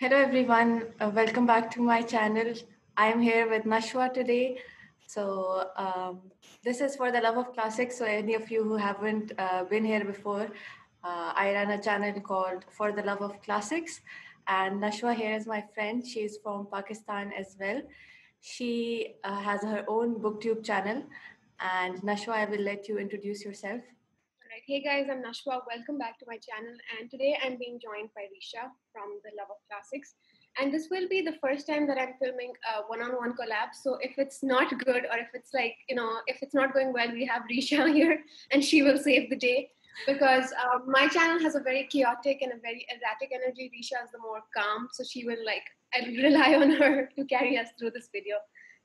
Hello everyone, welcome back to my channel. I am here with Nashwa today. This is for the love of classics. So any of you who haven't been here before, I run a channel called For the Love of Classics, and Nashwa here is my friend. She's from Pakistan as well. She has her own booktube channel, and Nashwa, I will let you introduce yourself. Alright, hey guys, I'm Nashwa. Welcome back to my channel. And today I'm being joined by Reesha from The Love of Classics. And this will be the first time that I'm filming a one-on-one collab. So if it's not good, or if it's like, if it's not going well, we have Reesha here and she will save the day. Because my channel has a very chaotic and a very erratic energy. Reesha is the more calm. So she will I'll rely on her to carry us through this video.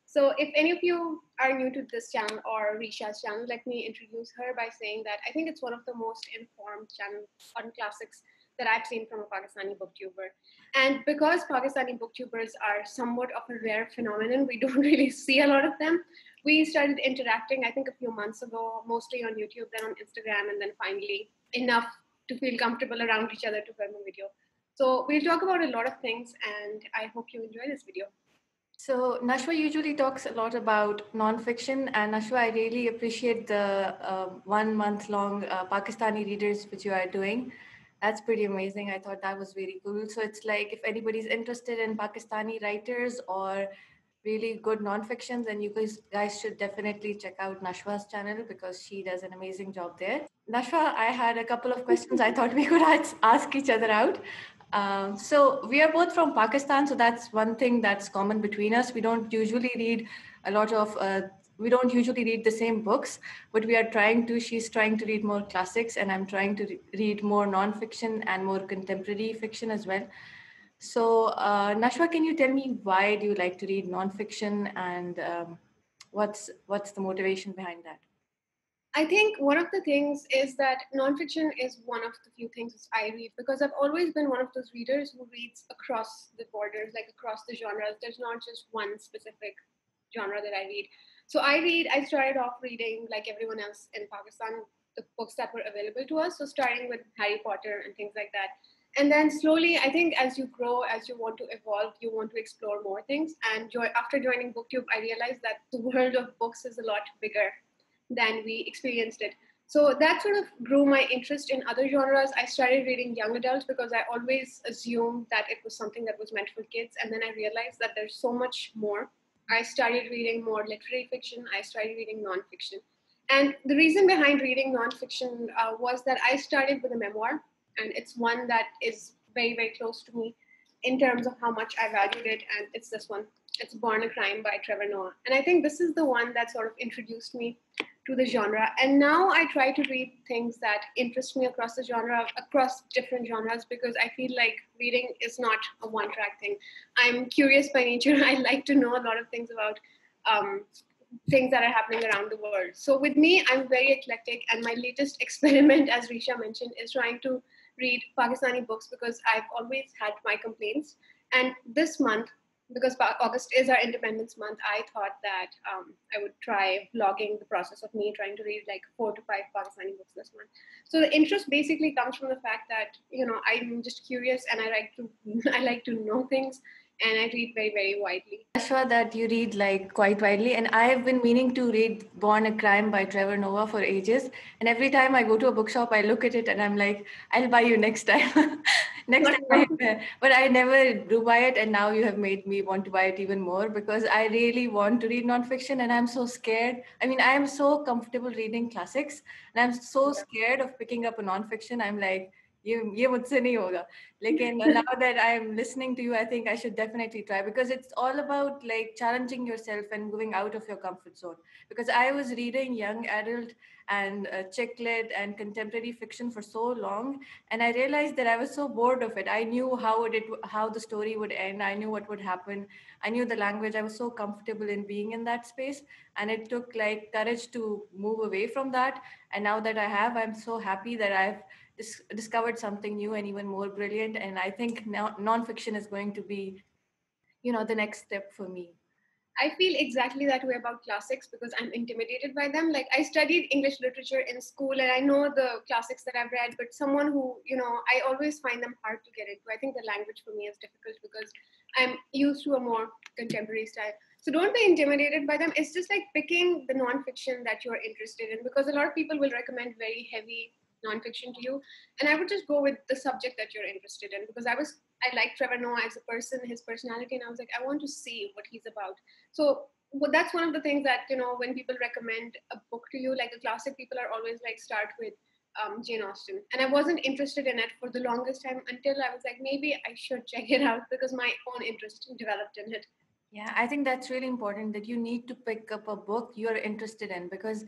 So, if any of you are new to this channel or Reesha's channel, let me introduce her by saying that I think it's one of the most informed channels on classics that I've seen from a Pakistani booktuber. And because Pakistani booktubers are somewhat of a rare phenomenon, we don't really see a lot of them. We started interacting, I think, a few months ago, mostly on YouTube, then on Instagram, and then finally enough to feel comfortable around each other to film a video. So, we'll talk about a lot of things, and I hope you enjoy this video. So Nashwa usually talks a lot about nonfiction, and Nashwa, I really appreciate the 1 month long Pakistani readers which you are doing. That's pretty amazing. I thought that was very cool. So it's like if anybody's interested in Pakistani writers or really good nonfiction, then you guys should definitely check out Nashwa's channel because she does an amazing job there. Nashwa, I had a couple of questions I thought we could ask each other out. So we are both from Pakistan, so that's one thing that's common between us. We don't usually read a lot of. We don't usually read the same books, but we are trying to. She's trying to read more classics, and I'm trying to read more nonfiction and more contemporary fiction as well. So, Nashwa, can you tell me why do you like to read nonfiction, and what's the motivation behind that? I think one of the things is that nonfiction is one of the few things I read because I've always been one of those readers who reads across the borders, like across the genres. There's not just one specific genre that I read. I started off reading, like everyone else in Pakistan, the books that were available to us. So starting with Harry Potter and things like that. And then slowly, I think as you grow, as you want to evolve, you want to explore more things. And after joining BookTube, I realized that the world of books is a lot bigger than we experienced it. So that sort of grew my interest in other genres. I started reading young adults because I always assumed that it was something that was meant for kids. And then I realized that there's so much more. I started reading more literary fiction. I started reading nonfiction. And the reason behind reading nonfiction was that I started with a memoir, and it's one that is very, very close to me in terms of how much I valued it. And it's this one. It's Born a Crime by Trevor Noah. And I think this is the one that sort of introduced me to the genre. And now I try to read things that interest me across the genre, across different genres, because I feel like reading is not a one track thing. I'm curious by nature. I like to know a lot of things about um, things that are happening around the world. So with me, I'm very eclectic. And my latest experiment, as Reesha mentioned, is trying to read Pakistani books because I've always had my complaints. And this month, because August is our Independence Month, I thought that I would try vlogging the process of me trying to read like 4 to 5 Pakistani books this month. So the interest basically comes from the fact that I'm just curious and I like to I like to know things, and I read very, very widely. Ashwa, that you read like quite widely, and I have been meaning to read Born a Crime by Trevor Noah for ages. And every time I go to a bookshop, I look at it and I'm like, I'll buy you next time. Next Not time, but I never do buy it, and now you have made me want to buy it even more because I really want to read nonfiction, and I'm so scared. I mean, I am so comfortable reading classics, and I'm so scared of picking up a nonfiction. I'm like, ये मुझसे नहीं होगा. लेकिन now that I'm listening to you, I think I should definitely try because it's all about like challenging yourself and moving out of your comfort zone. Because I was reading young adult and chick lit and contemporary fiction for so long, and I realized that I was so bored of it. I knew how the story would end. I knew what would happen. I knew the language. I was so comfortable in being in that space, and it took like courage to move away from that. And now that I have, I'm so happy that I've discovered something new and even more brilliant. And I think now nonfiction is going to be, the next step for me. I feel exactly that way about classics because I'm intimidated by them. Like I studied English literature in school and I know the classics that I've read, but someone who, I always find them hard to get into. I think the language for me is difficult because I'm used to a more contemporary style. So don't be intimidated by them. It's just like picking the nonfiction that you're interested in because a lot of people will recommend very heavy nonfiction to you. And I would just go with the subject that you're interested in because I like Trevor Noah as a person, his personality, and I was like, I want to see what he's about. So that's one of the things that when people recommend a book to you, like a classic, people are always like start with Jane Austen, and I wasn't interested in it for the longest time until I was like, maybe I should check it out because my own interest developed in it. Yeah, I think that's really important that you need to pick up a book you're interested in because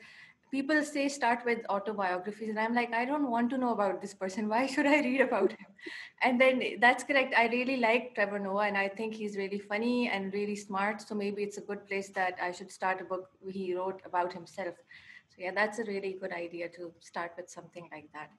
people say start with autobiographies and I'm like, I don't want to know about this person. Why should I read about him? And then that's correct. I really like Trevor Noah and I think he's really funny and really smart. So maybe it's a good place that I should start a book he wrote about himself. So yeah, that's a really good idea to start with something like that.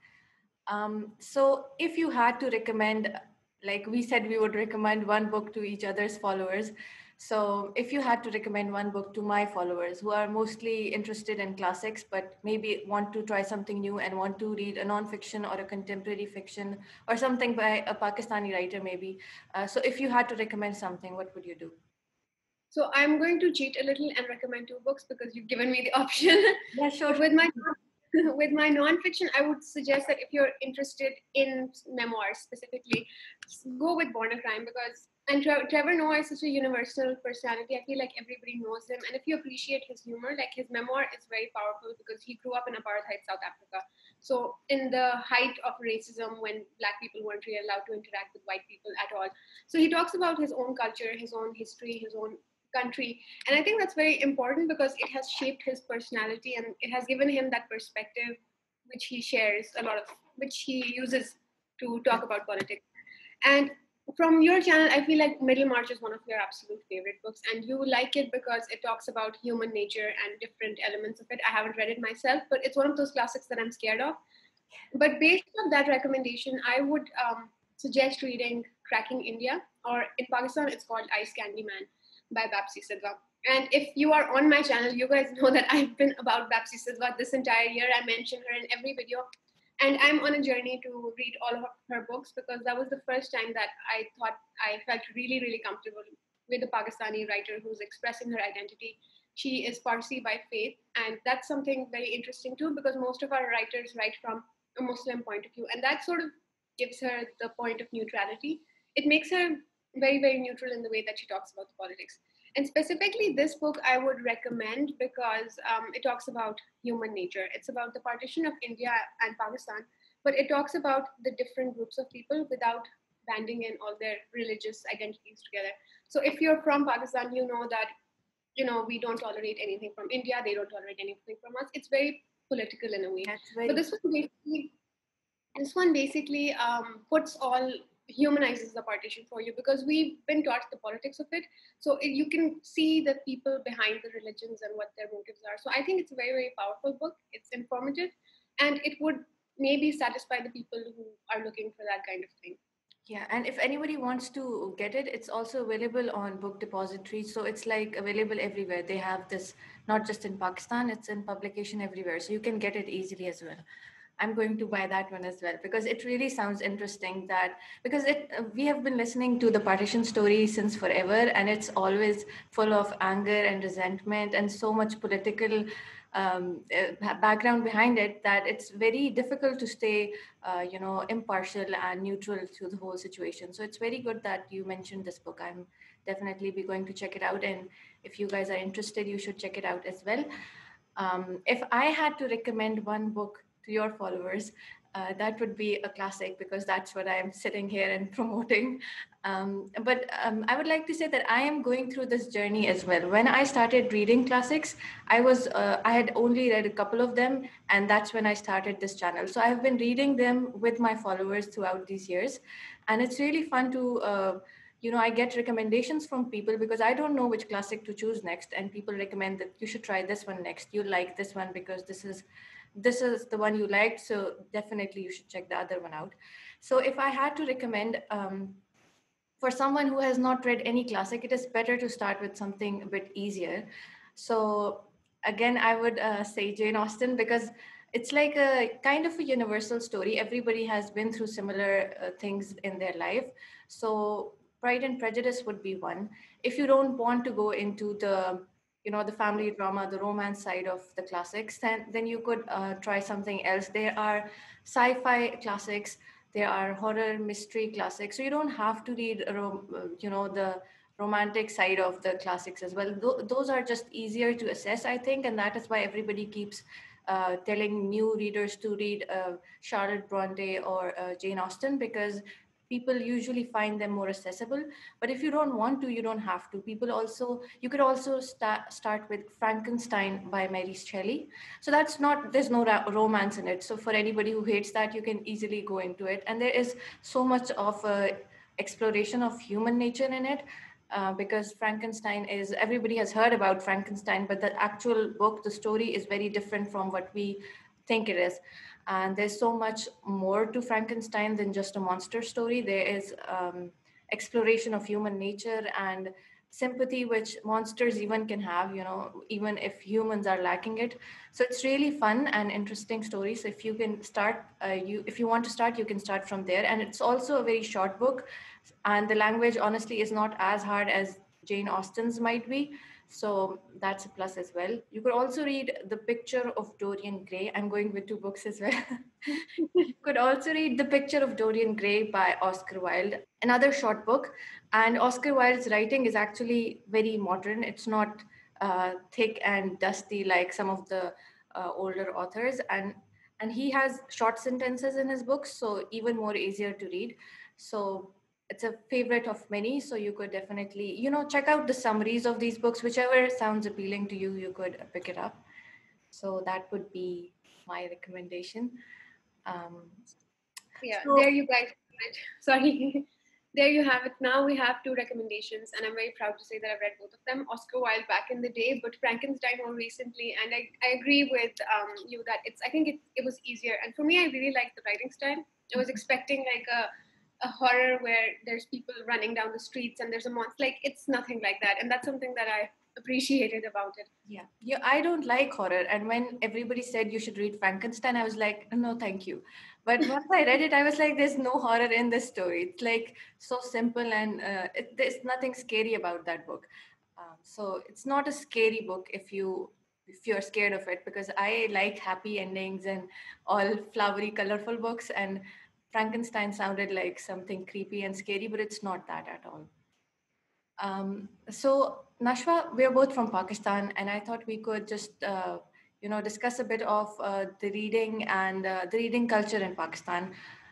So if you had to recommend, like we said, we would recommend one book to each other's followers. So if you had to recommend one book to my followers who are mostly interested in classics, but maybe want to try something new and want to read a non-fiction or a contemporary fiction or something by a Pakistani writer, maybe. So if you had to recommend something, what would you do? So I'm going to cheat a little and recommend two books because you've given me the option. Yeah, sure. So with my with my nonfiction, I would suggest that if you're interested in memoirs specifically, go with Born a Crime because Trevor Noah is such a universal personality. I feel like everybody knows him, and if you appreciate his humor, like his memoir is very powerful because he grew up in apartheid South Africa. So in the height of racism, when Black people weren't really allowed to interact with white people at all, so he talks about his own culture, his own history, his own country, and I think that's very important because it has shaped his personality and it has given him that perspective which he shares a lot of, which he uses to talk about politics. And from your channel, I feel like Middlemarch is one of your absolute favorite books, and you like it because it talks about human nature and different elements of it. I haven't read it myself, but it's one of those classics that I'm scared of. But based on that recommendation, I would suggest reading Cracking India, or in Pakistan, it's called Ice Candy Man by Bapsi Sidhwa. And if you are on my channel, you guys know that I've been about Bapsi Sidhwa this entire year. I mention her in every video. And I'm on a journey to read all of her books because that was the first time that I thought I felt really, really comfortable with a Pakistani writer who's expressing her identity. She is Parsi by faith, and that's something very interesting too because most of our writers write from a Muslim point of view, and that sort of gives her the point of neutrality. It makes her very, very neutral in the way that she talks about the politics. And specifically, this book I would recommend because it talks about human nature. It's about the partition of India and Pakistan, but it talks about the different groups of people without banding in all their religious identities together. So if you're from Pakistan, you know that we don't tolerate anything from India, they don't tolerate anything from us. It's very political in a way. That's very But this one basically puts all humanizes the partition for you because we've been taught the politics of it. So you can see the people behind the religions and what their motives are. So I think it's a very, very powerful book. It's informative, and it would maybe satisfy the people who are looking for that kind of thing. Yeah, and if anybody wants to get it, it's also available on book depository. So it's like available everywhere. They have this not just in Pakistan, it's in publication everywhere. So you can get it easily as well. I'm going to buy that one as well because it really sounds interesting that because it we have been listening to the partition story since forever and it's always full of anger and resentment and so much political background behind it that it's very difficult to stay impartial and neutral to the whole situation. So it's very good that you mentioned this book. I'm definitely be going to check it out, and if you guys are interested, you should check it out as well. If I had to recommend one book to your followers, that would be a classic because that's what I'm sitting here and promoting. But I would like to say that I am going through this journey as well. When I started reading classics, I had only read a couple of them, and that's when I started this channel. So I've been reading them with my followers throughout these years, and it's really fun to. I get recommendations from people because I don't know which classic to choose next, and people recommend that you should try this one next. You like this one because this is the one you liked, so definitely you should check the other one out. So if I had to recommend for someone who has not read any classic, it is better to start with something a bit easier. So again, I would say Jane Austen, because it's like a kind of a universal story. Everybody has been through similar things in their life. So Pride and Prejudice would be one. If you don't want to go into the, the family drama, the romance side of the classics, then you could try something else. There are sci-fi classics, there are horror mystery classics, so you don't have to read the romantic side of the classics as well. Those are just easier to assess, I think, and that is why everybody keeps telling new readers to read Charlotte Bronte or Jane Austen, because people usually find them more accessible. But if you don't want to, you don't have to. You could also start with Frankenstein by Mary Shelley. So there's no romance in it, so for anybody who hates that, you can easily go into it. And there is so much of exploration of human nature in it, because Frankenstein is, everybody has heard about Frankenstein, but the actual book, the story is very different from what we think it is. And there's so much more to Frankenstein than just a monster story. There is exploration of human nature and sympathy, which monsters even can have, even if humans are lacking it. So it's really fun and interesting story. So if you can start, if you want to start, you can start from there. And it's also a very short book, and the language honestly is not as hard as Jane Austen's might be. So that's a plus as well. You could also read The Picture of Dorian Gray. I'm going with two books as well. You could also read The Picture of Dorian Gray by Oscar Wilde, another short book. And Oscar Wilde's writing is actually very modern. It's not thick and dusty like some of the older authors. And he has short sentences in his books, so even more easier to read. So it's a favorite of many. So you could definitely, check out the summaries of these books. Whichever sounds appealing to you, you could pick it up. So that would be my recommendation. Um, Yeah, so there you guys have it. Sorry. There you have it. Now we have two recommendations, and I'm very proud to say that I've read both of them. Oscar Wilde back in the day, but Frankenstein more recently. And I agree with you that I think it was easier. And for me, I really like the writing style. I was expecting like a horror where there's people running down the streets and there's a monster. Like, it's nothing like that. And that's something that I appreciated about it. yeah, I don't like horror. And when everybody said you should read Frankenstein, I was like, no, thank you. But once I read it, I was like, there's no horror in this story. It's like so simple, and there's nothing scary about that book. So it's not a scary book if you're scared of it, because I like happy endings and all flowery, colorful books. And Frankenstein sounded like something creepy and scary, but it's not that at all. So Nashwa, we're both from Pakistan, and I thought we could just discuss a bit of the reading and the reading culture in Pakistan,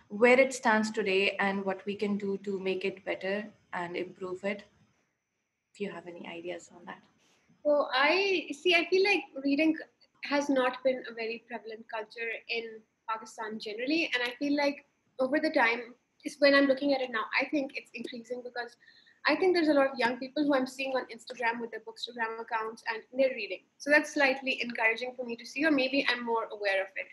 where it stands today, and what we can do to make it better and improve it. If you have any ideas on that. So I feel like reading has not been a very prevalent culture in Pakistan generally, and I feel like over the time, is when I'm looking at it now, I think it's increasing because I think there's a lot of young people who I'm seeing on Instagram with their Bookstagram accounts and they're reading. So that's slightly encouraging for me to see, or maybe I'm more aware of it.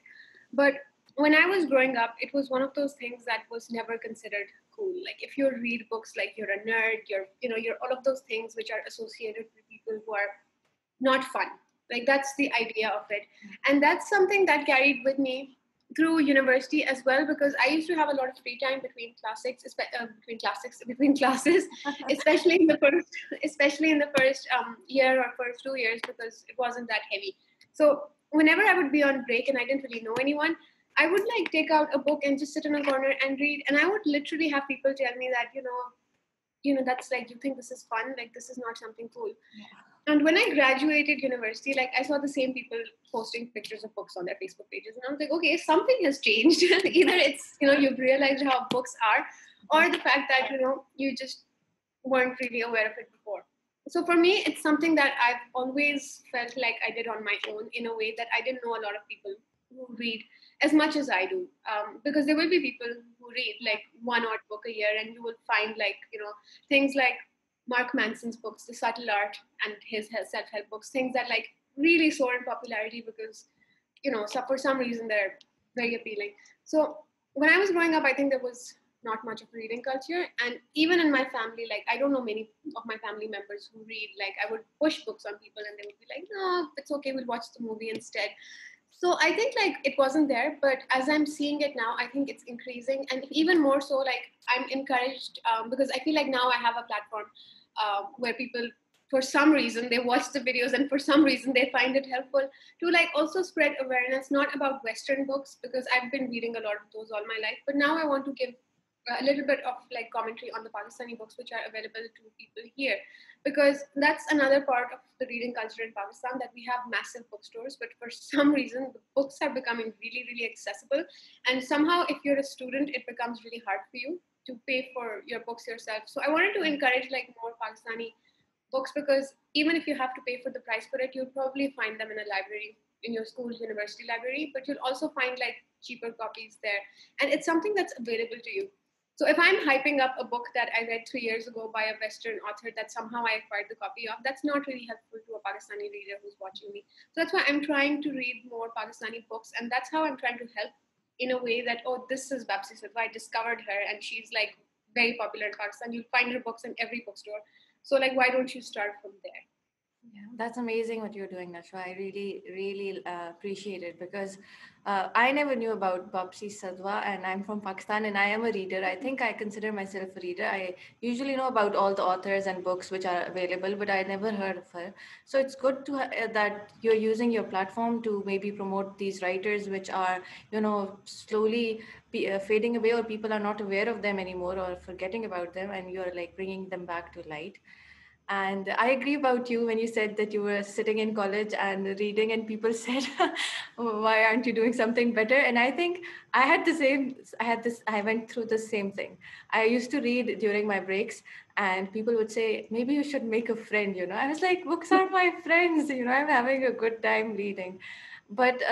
But when I was growing up, it was one of those things that was never considered cool. Like, if you read books, like, you're a nerd, you're all of those things which are associated with people who are not fun. Like, that's the idea of it. And that's something that carried with me through university as well, because I used to have a lot of free time between classes, especially in the first year or first 2 years, because it wasn't that heavy. So whenever I would be on break and I didn't really know anyone, I would like take out a book and just sit in a corner and read. And I would literally have people tell me that, that's like, you think this is fun? Like, this is not something cool. And when I graduated university, like, I saw the same people posting pictures of books on their Facebook pages. And I was like, okay, something has changed. Either it's, you've realized how books are, or the fact that, you just weren't really aware of it before. So for me, it's something that I've always felt like I did on my own, in a way that I didn't know a lot of people who read as much as I do. Because there will be people who read like one odd book a year, and you will find, like, things like Mark Manson's books, The Subtle Art, and his self-help books, things that like really soar in popularity because, so for some reason they're very appealing. So when I was growing up, I think there was not much of a reading culture. And even in my family, like I don't know many of my family members who read. Like I would push books on people and they would be like, no, it's okay, we'll watch the movie instead. So I think like it wasn't there, but as I'm seeing it now, I think it's increasing, and even more so, like I'm encouraged because I feel like now I have a platform where people, for some reason, they watch the videos, and for some reason, they find it helpful to like also spread awareness, not about Western books, because I've been reading a lot of those all my life, but now I want to give a little bit of like commentary on the Pakistani books which are available to people here, because that's another part of the reading culture in Pakistan, that we have massive bookstores, but for some reason the books are becoming really, really accessible. And somehow, if you're a student, it becomes really hard for you to pay for your books yourself. So I wanted to encourage like more Pakistani books, because even if you have to pay for the price for it, you'll probably find them in a library, in your school university library, but you'll also find like cheaper copies there, and it's something that's available to you. So if I'm hyping up a book that I read 3 years ago by a Western author that somehow I acquired the copy of, that's not really helpful to a Pakistani reader who's watching me. So that's why I'm trying to read more Pakistani books, and that's how I'm trying to help, in a way that, oh, this is Bapsi Sidhwa. I discovered her, and she's like very popular in Pakistan. You'll find her books in every bookstore. So like, why don't you start from there? Yeah, that's amazing what you're doing, Nashwa. I really, really appreciate it because I never knew about Bapsi Sadhwa, and I'm from Pakistan and I am a reader. I think I consider myself a reader. I usually know about all the authors and books which are available, but I never heard of her. So it's good to that you're using your platform to maybe promote these writers which are, slowly fading away, or people are not aware of them anymore or forgetting about them, and you're like bringing them back to light. And I agree about you when you said that you were sitting in college and reading, and people said, "Why aren't you doing something better?" And I think I had the same. I went through the same thing. I used to read during my breaks, and people would say, "Maybe you should make a friend." I was like, "Books are my friends." I'm having a good time reading, but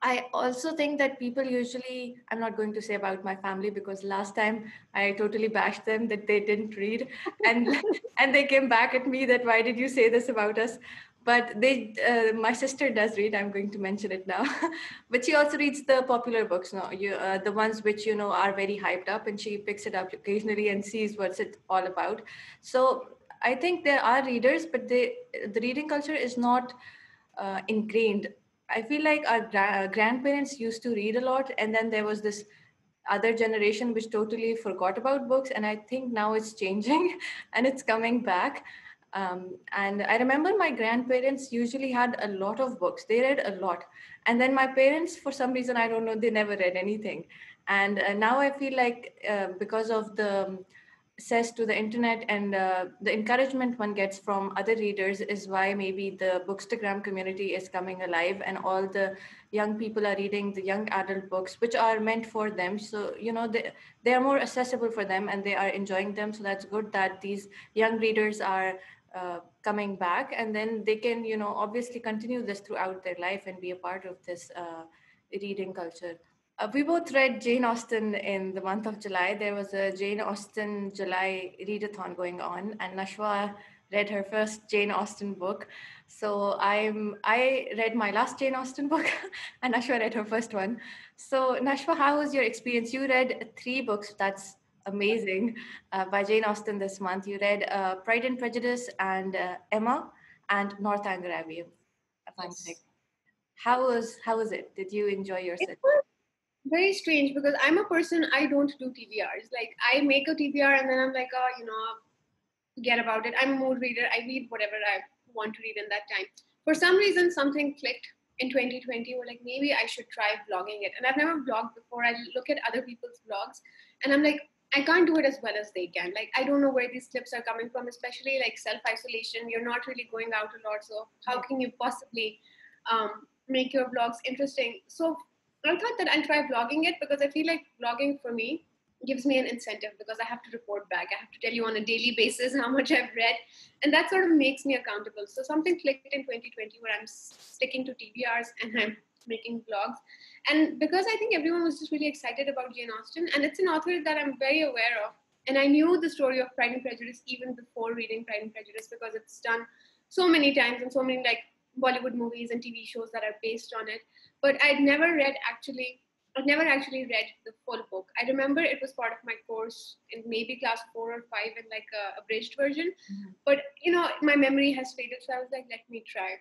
I also think that people usually, I'm not going to say about my family because last time I totally bashed them that they didn't read, and and they came back at me that why did you say this about us? But my sister does read. I'm going to mention it now, but she also reads the popular books. No, the ones which are very hyped up, and she picks it up occasionally and sees what's it all about. So I think there are readers, but the reading culture is not ingrained. I feel like our grandparents used to read a lot, and then there was this other generation which totally forgot about books. And I think now it's changing and it's coming back. And I remember my grandparents usually had a lot of books, they read a lot. And then my parents, for some reason, I don't know, they never read anything. And now I feel like because of the access to the internet and the encouragement one gets from other readers is why maybe the bookstagram community is coming alive, and all the young people are reading the young adult books which are meant for them. So they are more accessible for them and they are enjoying them. So that's good that these young readers are coming back, and then they can obviously continue this throughout their life and be a part of this reading culture. We both read Jane Austen in the month of July. There was a Jane Austen July readathon going on, and Nashwa read her first Jane Austen book. So I read my last Jane Austen book, and Nashwa read her first one. So Nashwa, how was your experience? You read 3 books. That's amazing. By Jane Austen this month. You read Pride and Prejudice and Emma and Northanger Abbey, if I'm correct. Yes. How was it? Did you enjoy It yourself? was very strange because I'm a person, I don't do TBRs. Like I make a TBR and then I'm like, oh, forget about it. I'm a mood reader. I read whatever I want to read in that time. For some reason, something clicked in 2020. We're like, maybe I should try vlogging it. And I've never vlogged before. I look at other people's vlogs and I'm like, I can't do it as well as they can. Like, I don't know where these clips are coming from, especially like self isolation. You're not really going out a lot. So, how can you possibly make your vlogs interesting? So, I thought that I'll try vlogging it because I feel like vlogging for me gives me an incentive because I have to report back. I have to tell you on a daily basis how much I've read. And that sort of makes me accountable. So something clicked in 2020 where I'm sticking to TBRs and I'm making vlogs. And because I think everyone was just really excited about Jane Austen, and it's an author that I'm very aware of. And I knew the story of Pride and Prejudice even before reading Pride and Prejudice because it's done so many times and so many like Bollywood movies and TV shows that are based on it. But I'd never read actually I've never actually read the full book. I remember it was part of my course in maybe class 4 or 5 in like a abridged version, Mhm. but my memory has faded, so I was like, let me try.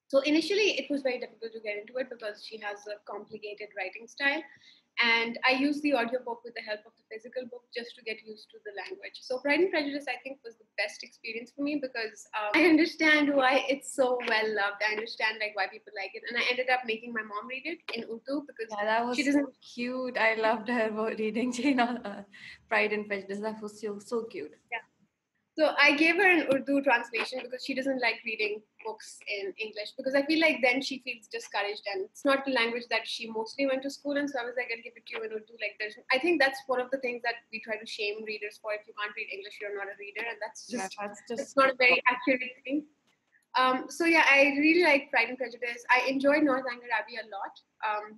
So initially, it was very difficult to get into it because she has a complicated writing style. And I used the audiobook with the help of the physical book just to get used to the language. So Pride and Prejudice, I think, was the best experience for me because I understand why it's so well loved. I understand like why people like it, and I ended up making my mom read it in Urdu because Yeah, that she was doesn't. so cute. I loved her reading Jane Pride and Prejudice. That was so cute. Yeah. So I gave her an Urdu translation because she doesn't like reading books in English because I feel like then she feels discouraged and it's not the language that she mostly went to school in. So I was like, I'll give it to you in Urdu. Like I think that's one of the things that we try to shame readers for. If you can't read English, you're not a reader, and Yeah, that's that's just not a very accurate thing. So yeah, I really like Pride and Prejudice. I enjoyed Northanger Abbey a lot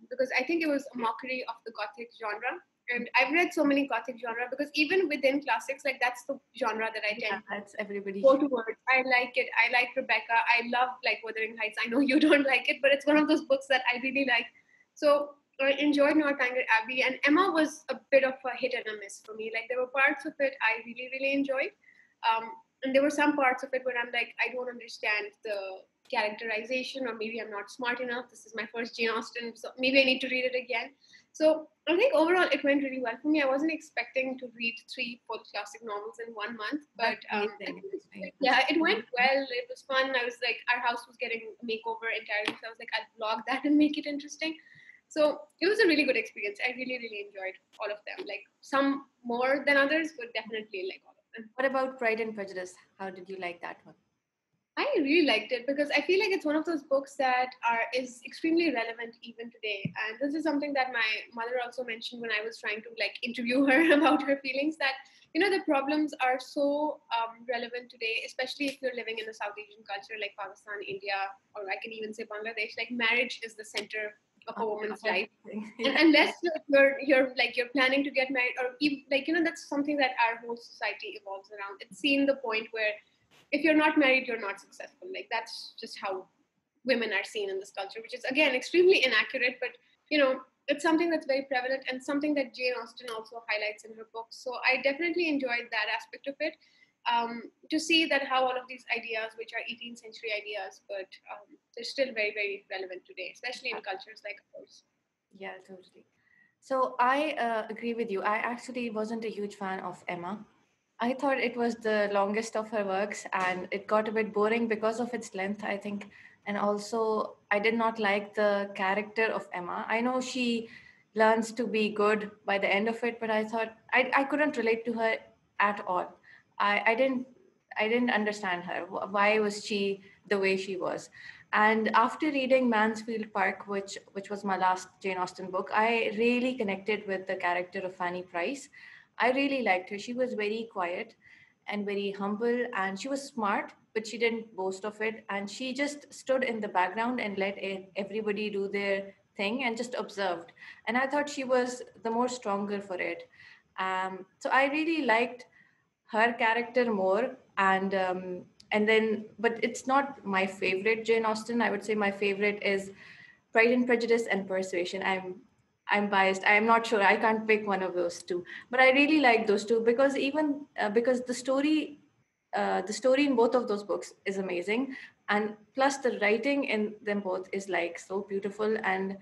because I think it was a mockery of the Gothic genre. And I've read so many Gothic genre because even within classics, like that's the genre that I yeah, tend to that's everybody. go towards. I like it. I like Rebecca. I love like Wuthering Heights. I know you don't like it, but it's one of those books that I really like. So I enjoyed Northanger Abbey, and Emma was a bit of a hit and a miss for me. Like there were parts of it I really enjoyed, um, and there were some parts of it where I'm like, I don't understand the characterization, or maybe I'm not smart enough. This is my first Jane Austen, so maybe I need to read it again. So I think overall it went really well for me. I wasn't expecting to read three full classic novels in 1 month, but That's I amazing. think That's very yeah, impressive. it went well. It was fun. I was like, our house was getting a makeover entirely, so I was like, I'll vlog that and make it interesting. So it was a really good experience. I really enjoyed all of them. Like some more than others, but definitely like all of them. What about Pride and Prejudice? How did you like that one? I really liked it because I feel like it's one of those books that is extremely relevant even today. And this is something that my mother also mentioned when I was trying to like interview her about her feelings, that the problems are so relevant today, especially if you're living in a South Asian culture like Pakistan, India, or I can even say Bangladesh. Like marriage is the center of a Of woman's life, everything. and Yeah. unless you're planning to get married, or even, like that's something that our whole society evolves around. It's seen the point where if you're not married, you're not successful. Like that's just how women are seen in this culture, which is again extremely inaccurate, but it's something that's very prevalent and something that Jane Austen also highlights in her books. So I definitely enjoyed that aspect of it. To see that how all of these ideas, which are 18th century ideas, but they're still very relevant today, especially in cultures like ours. Yeah, totally. So I agree with you. I actually wasn't a huge fan of Emma. I thought it was the longest of her works and it got a bit boring because of its length, I think. And also, I did not like the character of Emma. I know she learns to be good by the end of it, but I thought I couldn't relate to her at all. I didn't understand her. Why was she the way she was? And after reading Mansfield Park, which was my last Jane Austen book, I really connected with the character of Fanny Price. I really liked her. She was very quiet and very humble, and she was smart, but she didn't boast of it. And she just stood in the background and let everybody do their thing and just observed. And I thought she was the more stronger for it. So I really liked her character more, and then, but it's not my favorite Jane Austen. I would say my favorite is Pride and Prejudice and Persuasion. I'm biased. I'm not sure. I can't pick one of those two, but I really like those two because even because the story in both of those books is amazing, and plus the writing in them both is like so beautiful. And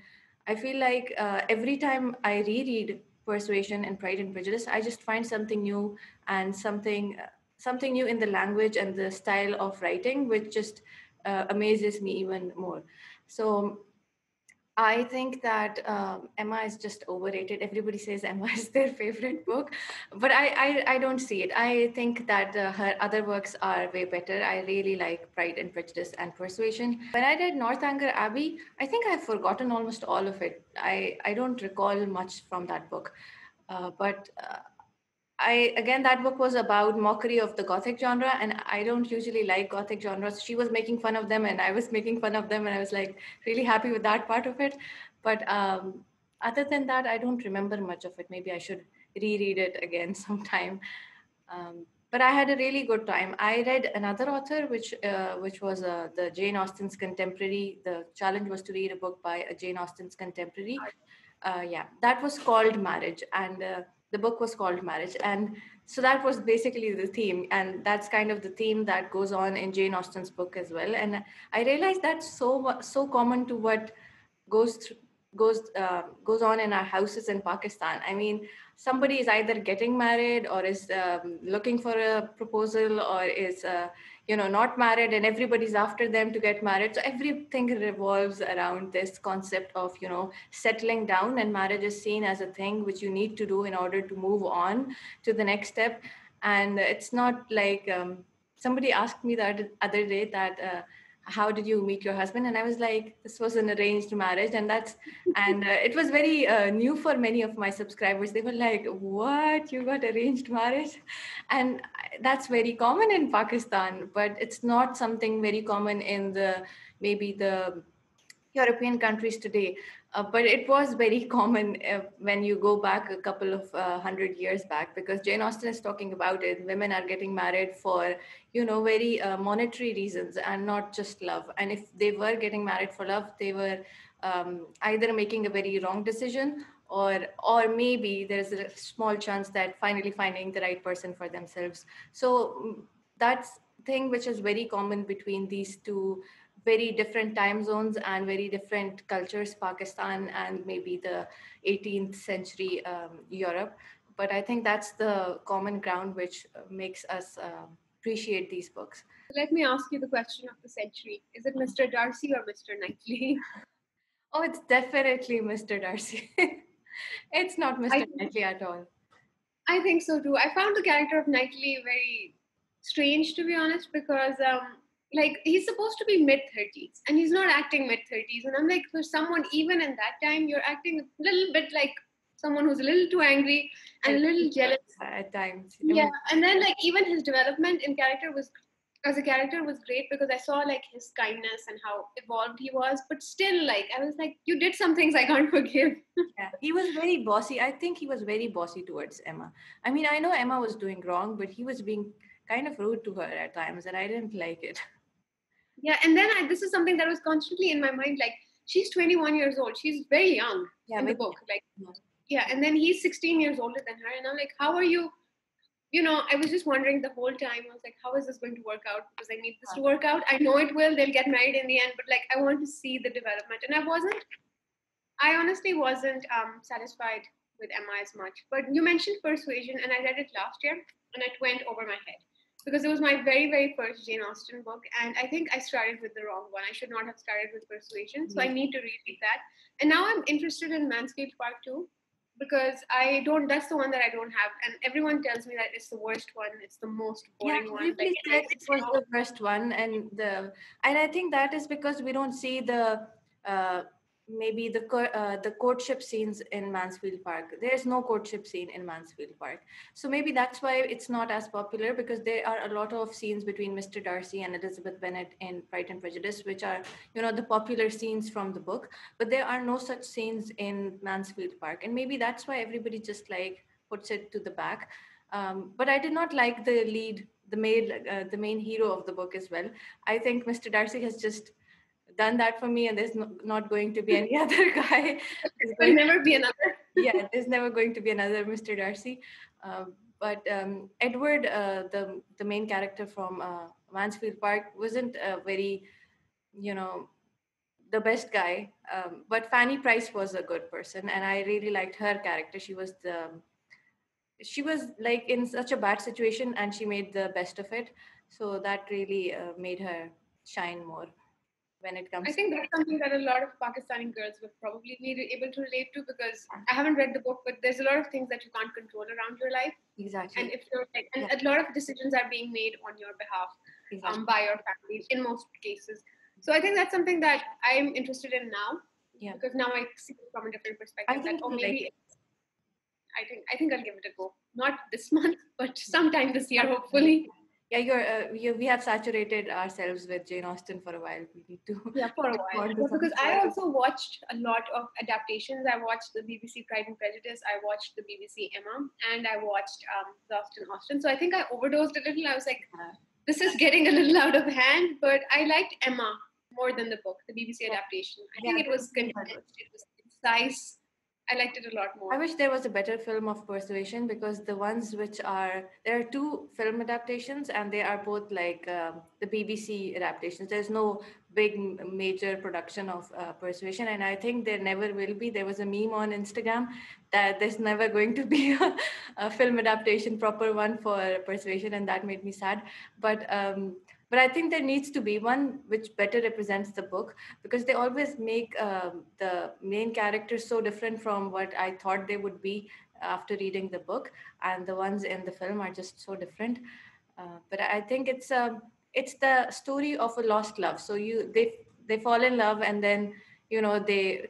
I feel like every time I reread Persuasion and Pride and Prejudice, I just find something new and something new in the language and the style of writing, which just amazes me even more. So I think that Emma is just overrated. Everybody says Emma is their favorite book, but I don't see it. I think that her other works are way better. I really like Pride and Prejudice and Persuasion. When I read Northanger Abbey, I think I've forgotten almost all of it. I don't recall much from that book, but I again, that book was about mockery of the Gothic genre, and I don't usually like Gothic genres. She was making fun of them, and I was making fun of them, and I was like really happy with that part of it. But other than that, I don't remember much of it. Maybe I should reread it again sometime. But I had a really good time. I read another author, which was the Jane Austen's contemporary. The challenge was to read a book by a Jane Austen's contemporary, Yeah, that was called Marriage, and the book was called Marriage, and so that was basically the theme, and that's kind of the theme that goes on in Jane Austen's book as well. And I realized that's so common to what goes through goes on in our houses in Pakistan. I mean, somebody is either getting married or is looking for a proposal, or is not married, and everybody's after them to get married. So everything revolves around this concept of settling down, and marriage is seen as a thing which you need to do in order to move on to the next step. And it's not like somebody asked me the other day that how did you meet your husband, and I was like, this was an arranged marriage. And it was very new for many of my subscribers. They were like, what, you got arranged marriage? And that's very common in Pakistan, but it's not something very common in maybe the European countries today. But it was very common when you go back a couple of 100 years back, because Jane Austen is talking about it. Women are getting married for, very monetary reasons and not just love. And if they were getting married for love, they were either making a very wrong decision, or maybe there's a small chance that finally finding the right person for themselves. So that's thing which is very common between these two very different time zones and very different cultures, Pakistan and maybe the 18th century Europe. But I think that's the common ground which makes us appreciate these books. Let me ask you the question of the century. Is it Mr. Darcy or Mr. Knightley? Oh, it's definitely Mr. Darcy. It's not Mr. Knightley at all. I think so too. I found the character of Knightley very strange, to be honest, because like he's supposed to be mid 30s and he's not acting mid 30s, and I'm like, for someone even in that time, you're acting a little bit like someone who's a little too angry and a little jealous at times. Yeah, and then like even his development in character was as a character was great, because I saw like his kindness and how evolved he was. But still, like I was like, you did some things I can't forgive. Yeah, he was very bossy. I think he was very bossy towards Emma. I mean, I know Emma was doing wrong, but he was being kind of rude to her at times, and I didn't like it. Yeah, and then this is something that was constantly in my mind. Like, she's 21 years old. She's very young in the book. Like, yeah, and then he's 16 years older than her. And I'm like, how are you? I was just wondering the whole time. I was like, how is this going to work out? Because I need this to work out. I know it will. They'll get married in the end. But like, I want to see the development. And I honestly wasn't satisfied with Emma as much. But you mentioned Persuasion, and I read it last year, and it went over my head, because it was my very, very first Jane Austen book. And I think I started with the wrong one. I should not have started with Persuasion. So I need to reread that. And now I'm interested in Mansfield Park too, because that's the one that I don't have. And everyone tells me that it's the worst one. It's the most boring one. Like, it was the worst one. And I think that is because we don't see the maybe the courtship scenes in Mansfield Park. There's no courtship scene in Mansfield Park, so maybe that's why it's not as popular, because there are a lot of scenes between Mr. Darcy and Elizabeth Bennet in Pride and Prejudice, which are the popular scenes from the book, but there are no such scenes in Mansfield Park, and maybe that's why everybody just like puts it to the back. But I did not like the main hero of the book as well. I think Mr. Darcy has just done that for me, and there's not going to be any other guy. There'll never be another. Yeah, there's never going to be another Mr. Darcy. But Edward, the main character from Mansfield Park, wasn't very, the best guy. But Fanny Price was a good person, and I really liked her character. She was like in such a bad situation, and she made the best of it. So that really made her shine more. When it comes, I think that's something that a lot of Pakistani girls would probably be able to relate to, because I haven't read the book, but there's a lot of things that you can't control around your life. Exactly. And if you're like, and a lot of decisions are being made on your behalf, by your family in most cases. So I think that's something that I'm interested in now. Yeah. Because now I see it from a different perspective. I think I think I'll give it a go. Not this month, but sometime this year, hopefully. Yeah, we have saturated ourselves with Jane Austen for a while. We need to for a while. Because I also watched a lot of adaptations. I watched the BBC Pride and Prejudice. I watched the BBC Emma, and I watched the Austen. So I think I overdosed a little. I was like, this is getting a little out of hand. But I liked Emma more than the book, the BBC adaptation. I think it was condensed. It was concise. I liked it a lot I more. wish there was a better film of Persuasion, because the ones which are, there are two film adaptations and they are both like the BBC adaptations. There's no big major production of Persuasion, and I think there never will be. There was a meme on Instagram that there's never going to be a film adaptation, proper one for Persuasion, and that made me sad. But I think there needs to be one which better represents the book, because they always make the main characters so different from what I thought they would be after reading the book, and the ones in the film are just so different. But I think it's the story of a lost love. So they fall in love, and then they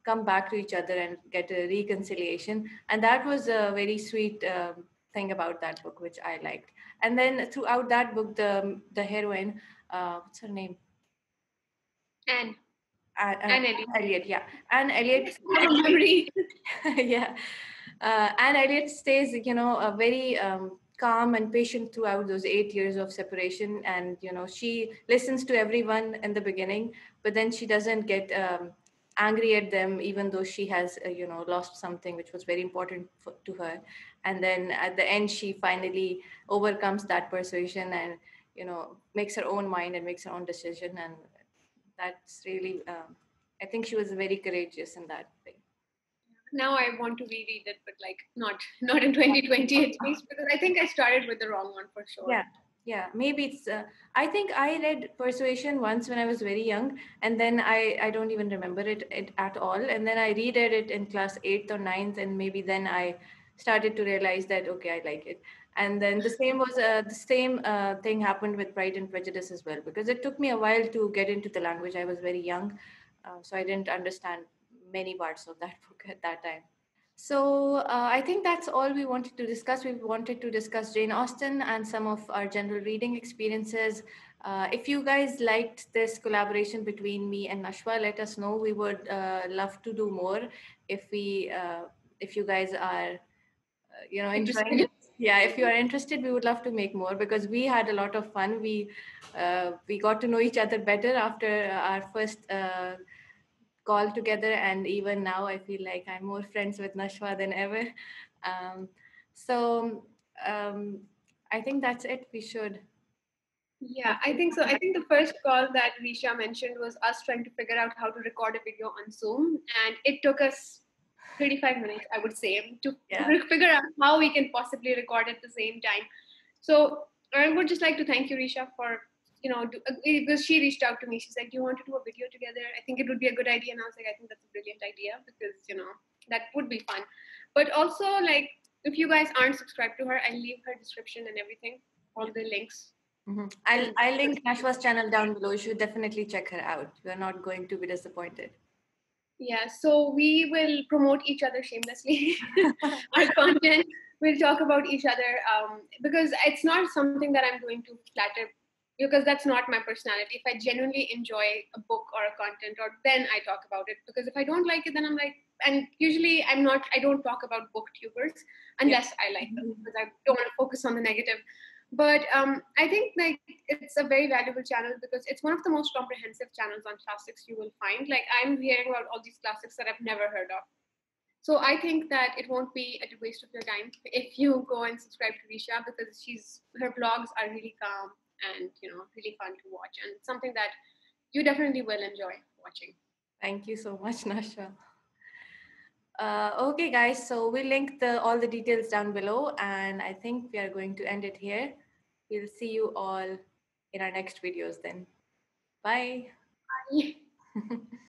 come back to each other and get a reconciliation, and that was a very sweet thing about that book, which I liked. And then throughout that book, the heroine, what's her name? And uh, and Ellie. Elliot, yeah. And Elliot I have a actually, memory. yeah. And Elliot stays, very calm and patient throughout those 8 years of separation. And, she listens to everyone in the beginning, but then she doesn't get angry at them, even though she has, lost something which was very important to her. And then at the end, she finally overcomes that persuasion and, makes her own mind and makes her own decision. And that's really, I think she was very courageous in that way. Now I want to reread it, but like not in 2020 at least, because I think I started with the wrong one for sure. Yeah, yeah. Maybe it's. I think I read Persuasion once when I was very young, and then I don't even remember it at all. And then I reread it in class eighth or ninth, and maybe then I started to realize that okay, I like it. And then the same thing happened with Pride and Prejudice as well, because it took me a while to get into the language. I was very young, so I didn't understand many parts of that book at that time. So I think that's all we wanted to discuss. We wanted to discuss Jane Austen and some of our general reading experiences. If you guys liked this collaboration between me and Nashwa, let us know. We would love to do more if you guys are enjoying Interesting. it. Yeah, if you are interested, we would love to make more, because we had a lot of fun. We got to know each other better after our first call together, and even now I feel like I'm more friends with Nashwa than ever. um, so um, I think that's it. We should Yeah, I think so. I think the first call that Reesha mentioned was us trying to figure out how to record a video on Zoom, and it took us 35 minutes, I would say, to yeah. figure out how we can possibly record at the same time. So I would just like to thank you, Reesha, for because she reached out to me. She's like, "Do you want to do a video together? I think it would be a good idea." And I was like, "I think that's a brilliant idea because that would be fun." But also, like, if you guys aren't subscribed to her, I'll leave her description and everything, all the links. I'll link Nashwa's channel down below. You should definitely check her out. You're not going to be disappointed. Yeah, so we will promote each other shamelessly. Our content, we'll talk about each other because it's not something that I'm doing to flatter, because that's not my personality. If I genuinely enjoy a book or a content, or then I talk about it. Because if I don't like it, then I'm like, and usually I don't talk about booktubers unless I like them, because I don't want to focus on the negative. But I think like it's a very valuable channel because it's one of the most comprehensive channels on classics you will find. Like I'm hearing about all these classics that I've never heard of. So I think that it won't be a waste of your time if you go and subscribe to Reesha, because her blogs are really calm and really fun to watch, and it's something that you definitely will enjoy watching. Thank you so much, Nashwa. Okay, guys. So we'll link all the details down below, and I think we are going to end it here. We'll see you all in our next videos then. Bye. Bye.